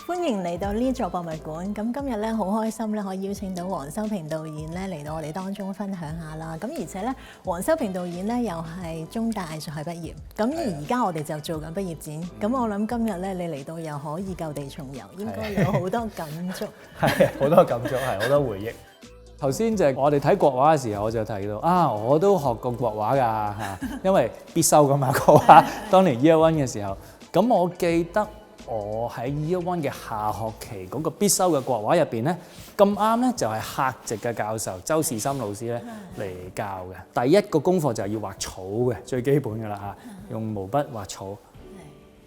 歡迎嚟到呢座博物館。咁今日咧好開心咧，可以邀請到黃修平導演咧嚟到我哋當中分享下啦。咁而且咧，黃修平導演咧又係中大藝術系畢業。咁而家我哋就做緊畢業展。咁我諗今日咧你嚟到又可以舊地重遊，應該有好多感觸。係好多感觸，係好多回憶。頭先就係我哋睇國畫嘅時候，我就提到啊，我都學過國畫㗎嚇，因為必修㗎嘛國畫。當年 Year One 嘅時候，咁我記得。我喺 Year One 嘅下學期嗰個必修嘅國畫入邊咧，咁啱咧就係客席嘅教授周士森老師咧嚟教嘅。第一個功課就係要畫草嘅，最基本㗎啦嚇，用毛筆畫草。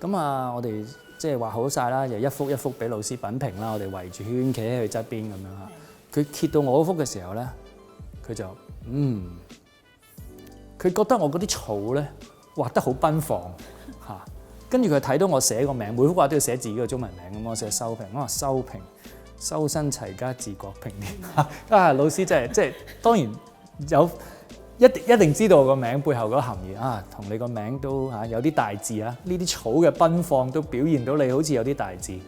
咁啊，我哋即係畫好晒啦，就一幅一幅俾老師品評啦。我哋圍住圈企喺佢側邊咁樣嚇。佢揭到我嗰幅嘅時候咧，佢就佢覺得我嗰啲草咧畫得好奔放嚇。跟住佢睇到我寫個名，每幅畫都要寫自己嘅中文名咁，我寫修平，我話修平，修身齊家治國平天下。啊，老師真係即係當然有一定知道我個名背後嗰含義啊，同你個名都有啲大字啊，呢啲草嘅奔放都表現到你好似有啲大字。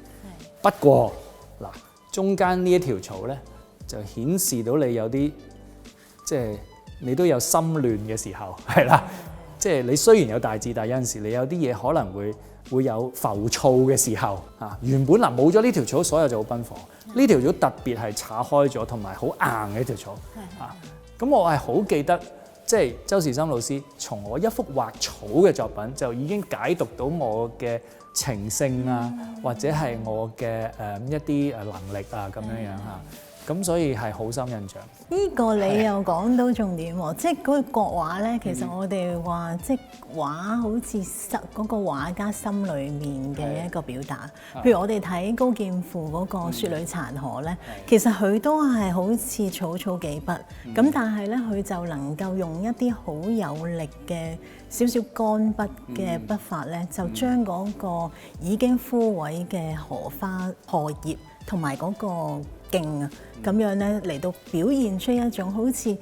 不過嗱，中間呢一條草咧就顯示到你有啲即係你都有心亂嘅時候，係啦。即係你雖然有大字，但係有陣時你有啲嘢可能會有浮躁嘅時候嚇。原本嗱冇咗呢條草，所有就好奔放。呢條草特別係岔開咗，同埋好硬嘅一條草嚇。咁我係好記得，即係周士森老師從我一幅畫草嘅作品就已經解讀到我嘅情性啊，或者係我嘅一啲能力啊咁樣樣嚇。咁所以係好深印象。呢個你又講到重點喎，即係嗰個國畫咧，其實我哋話即係畫好似嗰個畫家心裏面嘅一個表達。譬如我哋睇高劍父嗰個《雪裏殘河》咧，其實佢都係好似草草幾筆，咁但係咧佢就能夠用一啲好有力嘅少少乾筆嘅筆法咧，就將嗰個已經枯萎嘅荷葉同埋嗰個莖啊，咁樣咧嚟到表現出一種好似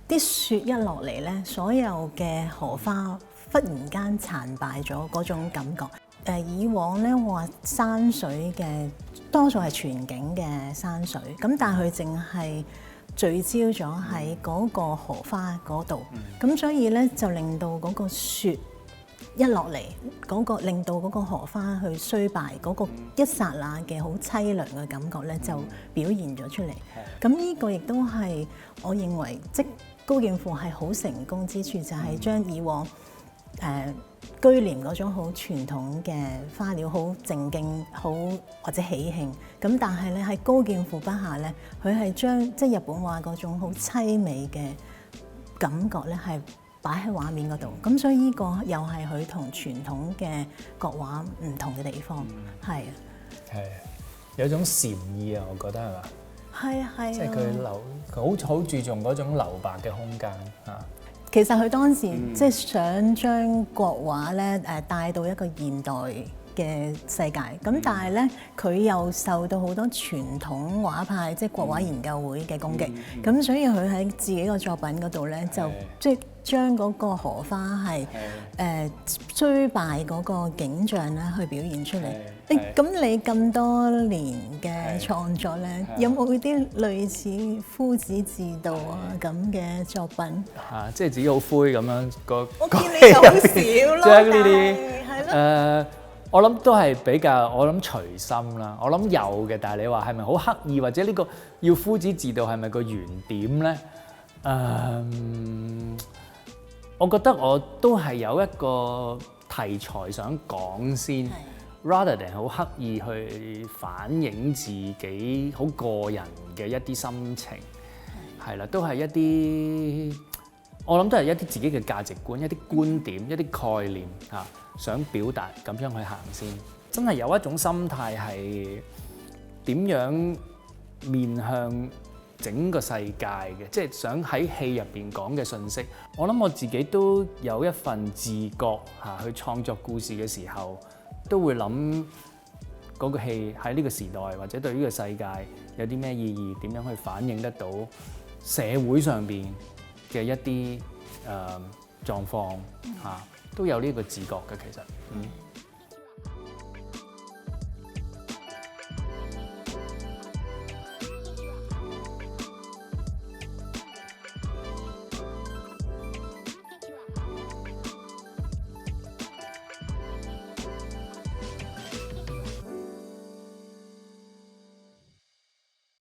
啲雪一落嚟咧，所有嘅荷花忽然間殘敗咗嗰種感覺。以往咧畫山水嘅多數係全景嘅山水，咁但係佢淨係聚焦咗喺嗰個荷花嗰度，咁所以咧就令到嗰個雪一落嚟，嗰個令到嗰個荷花去衰敗，嗰個一剎那嘅好凄涼嘅感覺咧，就表現咗出嚟。咁呢個亦都係我認為，即高劍父係好成功之處，就係將以往居廉嗰種好傳統嘅花鳥，好靜靜，好或者喜慶。咁但係咧喺高劍父筆下咧，佢係將即日本畫嗰種好凄美嘅感覺咧，係擺喺畫面嗰度，咁所以呢個又係佢同傳統嘅國畫唔同嘅地方，係啊，係有種禪意啊，我覺得係嘛，係啊，係啊，即係佢好注重嗰種留白嘅空間嚇。其實佢當時即係想將國畫咧帶到一個現代嘅世界，咁但係咧佢又受到好多傳統畫派即係國畫研究會嘅攻擊，咁所以佢喺自己個作品嗰度咧就即係將嗰個荷花係衰敗嗰個景象咧去表現出嚟。咁你咁多年嘅創作咧，有冇啲類似夫子自道啊咁嘅作品？嚇，即係自己好灰咁樣個。我見你好少咯，將呢啲係咯。我諗都係比較，我諗隨心啦。我諗有嘅，但係你話係咪好刻意，或者呢個要夫子自道係咪個原點咧？我覺得我都係有一個題材想講先 ，rather than 好刻意去反映自己好個人嘅一啲心情，係啦，都係一啲我諗都係一啲自己嘅價值觀、一啲觀點、一啲概念嚇。想表達咁樣去行先，真係有一種心態係點樣面向整個世界嘅，即係想喺戲入邊講嘅信息。我諗我自己都有一份自覺去創作故事嘅時候，都會諗嗰個戲喺呢個時代或者對呢個世界有啲咩意義，點樣去反映得到社會上邊嘅一啲狀況都有呢個自覺嘅其實。